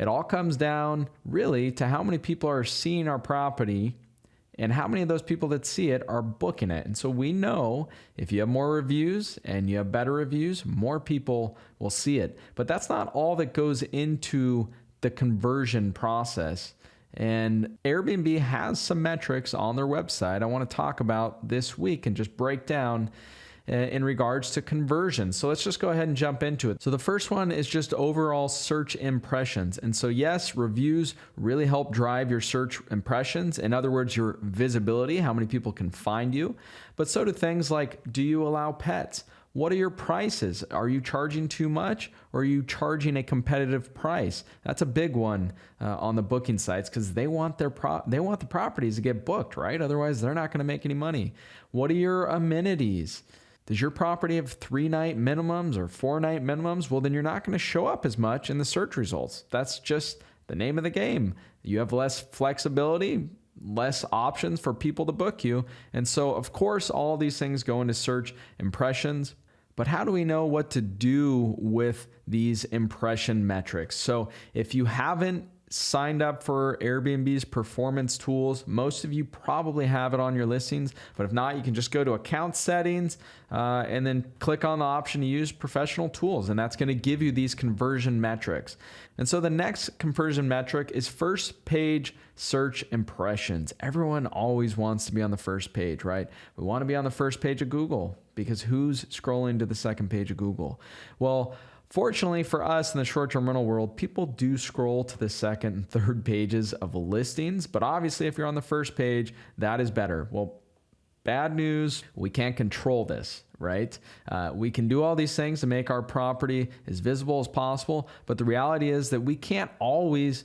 it all comes down really to how many people are seeing our property and how many of those people that see it are booking it. And so we know if you have more reviews and you have better reviews, more people will see it. But that's not all that goes into the conversion process. And Airbnb has some metrics on their website I want to talk about this week and just break down in regards to conversion. So let's just go ahead and jump into it. So the first one is just overall search impressions. And so yes, reviews really help drive your search impressions. In other words, your visibility, how many people can find you. But so do things like, do you allow pets? What are your prices? Are you charging too much, or are you charging a competitive price? That's a big one on the booking sites, because they want the properties to get booked, right? Otherwise, they're not going to make any money. What are your amenities? Does your property have 3-night minimums or 4-night minimums? Well, then you're not going to show up as much in the search results. That's just the name of the game. You have less flexibility, less options for people to book you. And so, of course, all these things go into search impressions. But how do we know what to do with these impression metrics? So if you haven't signed up for Airbnb's performance tools, most of you probably have it on your listings, but if not, you can just go to account settings and then click on the option to use professional tools, and that's going to give you these conversion metrics. And so the next conversion metric is first page search impressions. Everyone always wants to be on the first page, right? We want to be on the first page of Google, because who's scrolling to the second page of Google? Well, fortunately for us in the short-term rental world, people do scroll to the second and third pages of listings, but obviously if you're on the first page, that is better. Well, bad news, we can't control this, right? We can do all these things to make our property as visible as possible, but the reality is that we can't always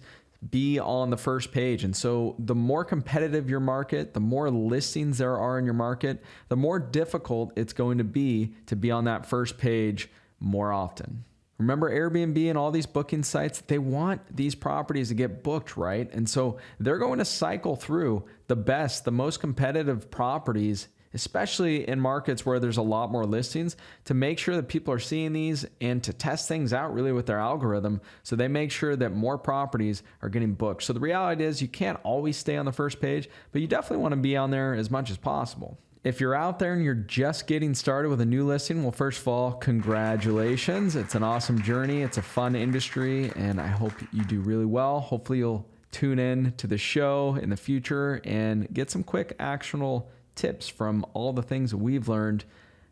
be on the first page. And so the more competitive your market, the more listings there are in your market, the more difficult it's going to be on that first page more often. Remember, Airbnb and all these booking sites, they want these properties to get booked, right? And so they're going to cycle through the best, the most competitive properties, especially in markets where there's a lot more listings, to make sure that people are seeing these and to test things out really with their algorithm, so they make sure that more properties are getting booked. So the reality is you can't always stay on the first page, but you definitely want to be on there as much as possible. If you're out there and you're just getting started with a new listing, well, first of all, congratulations. It's an awesome journey. It's a fun industry, and I hope you do really well. Hopefully you'll tune in to the show in the future and get some quick actionable tips from all the things that we've learned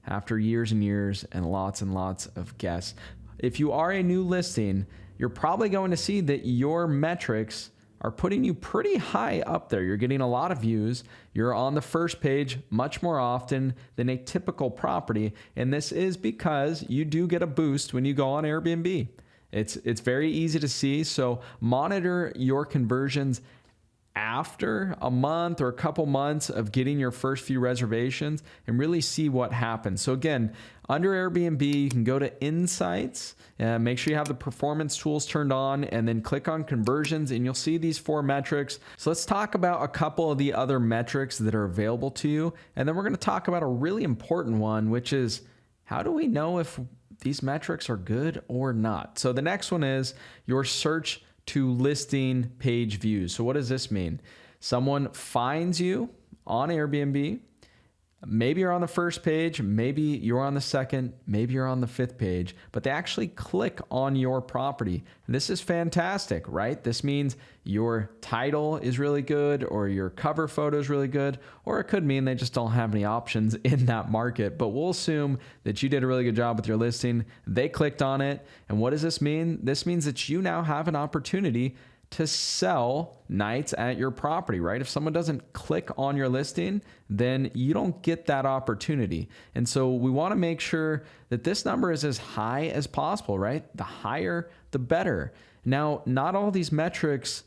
after years and years and lots of guests. If you are a new listing, you're probably going to see that your metrics are putting you pretty high up there. You're getting a lot of views. You're on the first page much more often than a typical property. And this is because you do get a boost when you go on Airbnb. It's very easy to see. So monitor your conversions after a month or a couple months of getting your first few reservations and really see what happens. So again, under Airbnb, you can go to Insights and make sure you have the performance tools turned on, and then click on conversions and you'll see these 4 metrics. So let's talk about a couple of the other metrics that are available to you. And then we're going to talk about a really important one, which is how do we know if these metrics are good or not? So the next one is your search to listing page views. So what does this mean? Someone finds you on Airbnb. Maybe you're on the first page, maybe you're on the second, maybe you're on the 5th page, but they actually click on your property. And this is fantastic, right? This means your title is really good, or your cover photo is really good, or it could mean they just don't have any options in that market. But we'll assume that you did a really good job with your listing. They clicked on it. And what does this mean? This means that you now have an opportunity to sell nights at your property, right? If someone doesn't click on your listing, then you don't get that opportunity. And so we want to make sure that this number is as high as possible, right? The higher, the better. Now, not all these metrics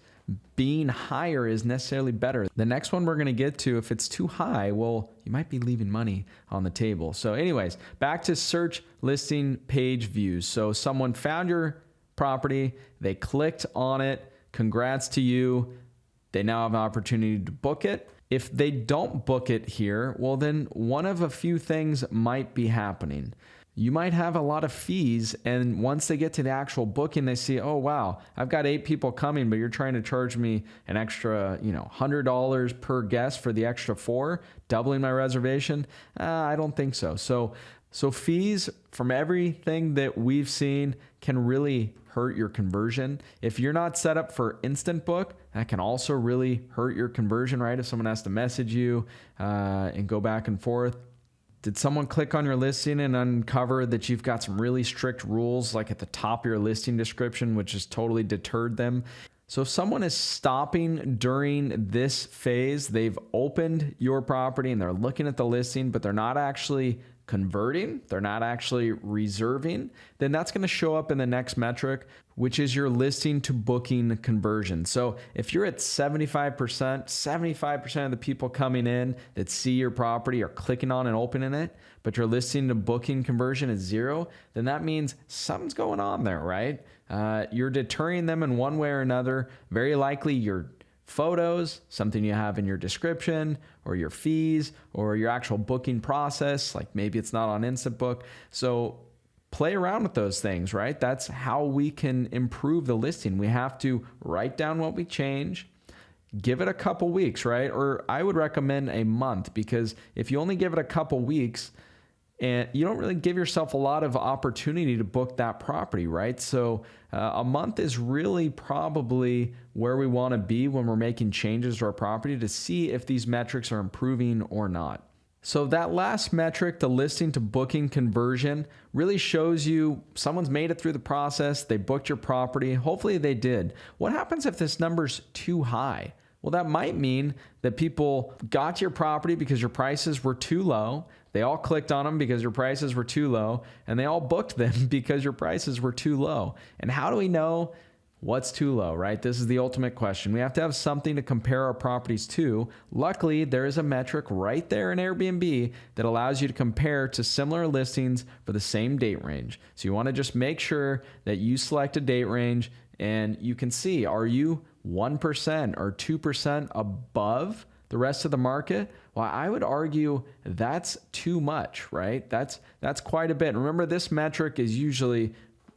being higher is necessarily better. The next one we're going to get to, if it's too high, well, you might be leaving money on the table. So anyways, back to search listing page views. So someone found your property, they clicked on it. Congrats to you. They now have an opportunity to book it. If they don't book it here, well, then one of a few things might be happening. you might have a lot of fees. And once they get to the actual booking, they see, oh, wow, I've got 8 people coming, but you're trying to charge me an extra, $100 per guest for the extra 4, doubling my reservation. I don't think so. So fees from everything that we've seen can really hurt your conversion. If you're not set up for instant book, that can also really hurt your conversion, right? If someone has to message you and go back and forth. Did someone click on your listing and uncover that you've got some really strict rules like at the top of your listing description, which has totally deterred them? So if someone is stopping during this phase, they've opened your property and they're looking at the listing, but they're not actually converting, they're not actually reserving, then that's going to show up in the next metric, which is your listing to booking conversion. So if you're at 75% of the people coming in that see your property are clicking on and opening it, but your listing to booking conversion is 0, then that means something's going on there, right? You're deterring them in one way or another. Very likely your photos, something you have in your description, or your fees, or your actual booking process, like maybe it's not on Instant Book. So play around with those things, right? That's how we can improve the listing. We have to write down what we change, give it a couple weeks, right? Or I would recommend a month, because if you only give it a couple weeks, and you don't really give yourself a lot of opportunity to book that property, right? So a month is really probably where we want to be when we're making changes to our property to see if these metrics are improving or not. So that last metric, the listing to booking conversion, really shows you someone's made it through the process, they booked your property, hopefully they did. What happens if this number's too high? Well, that might mean that people got to your property because your prices were too low. They all clicked on them because your prices were too low, and they all booked them because your prices were too low. And how do we know what's too low, right? This is the ultimate question. We have to have something to compare our properties to. Luckily, there is a metric right there in Airbnb that allows you to compare to similar listings for the same date range. So you want to just make sure that you select a date range and you can see, are you 1% or 2% above the rest of the market? Well, I would argue that's too much, right? That's quite a bit. Remember, this metric is usually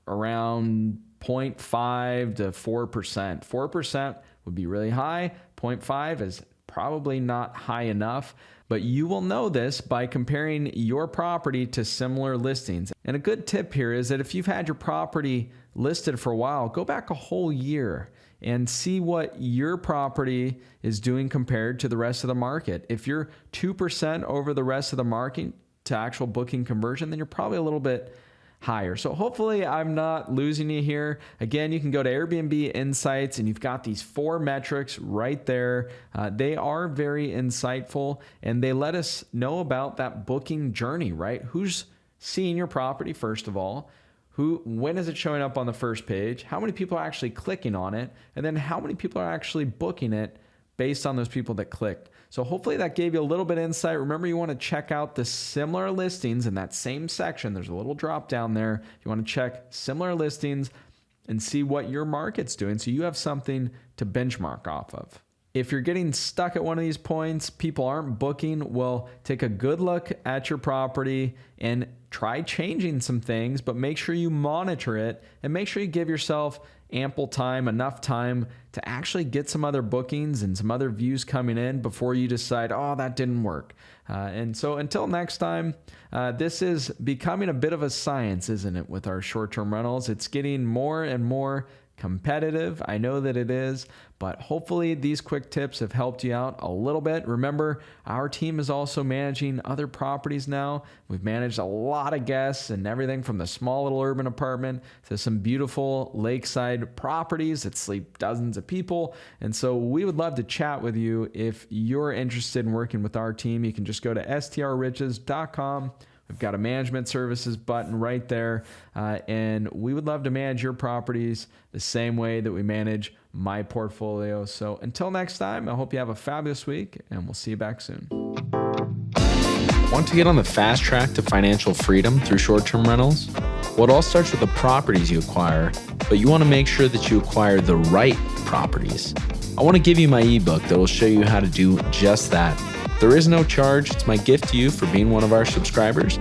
around 0.5 to 4%. 4% would be really high. 0.5 is probably not high enough, but you will know this by comparing your property to similar listings. And a good tip here is that if you've had your property listed for a while, go back a whole year and see what your property is doing compared to the rest of the market. If you're 2% over the rest of the market to actual booking conversion, then you're probably a little bit higher. So hopefully I'm not losing you here. Again, you can go to Airbnb Insights and you've got these 4 metrics right there. They are very insightful and they let us know about that booking journey, right? Who's seeing your property, first of all? When is it showing up on the first page? How many people are actually clicking on it? And then how many people are actually booking it based on those people that clicked? So hopefully that gave you a little bit of insight. Remember, you want to check out the similar listings in that same section. There's a little drop down there. You want to check similar listings and see what your market's doing so you have something to benchmark off of. If you're getting stuck at one of these points, people aren't booking, well, take a good look at your property and try changing some things, but make sure you monitor it and make sure you give yourself ample time, enough time to actually get some other bookings and some other views coming in before you decide, oh, that didn't work. And so until next time, this is becoming a bit of a science, isn't it, with our short-term rentals? It's getting more and more competitive. I know that it is, but hopefully these quick tips have helped you out a little bit. Remember, our team is also managing other properties now. We've managed a lot of guests and everything from the small little urban apartment to some beautiful lakeside properties that sleep dozens of people. And so we would love to chat with you. If you're interested in working with our team, you can just go to strriches.com. We've got a management services button right there, and we would love to manage your properties the same way that we manage my portfolio. So until next time, I hope you have a fabulous week, and we'll see you back soon. Want to get on the fast track to financial freedom through short-term rentals? Well, it all starts with the properties you acquire, but you want to make sure that you acquire the right properties. I want to give you my ebook that will show you how to do just that. There is no charge. It's my gift to you for being one of our subscribers.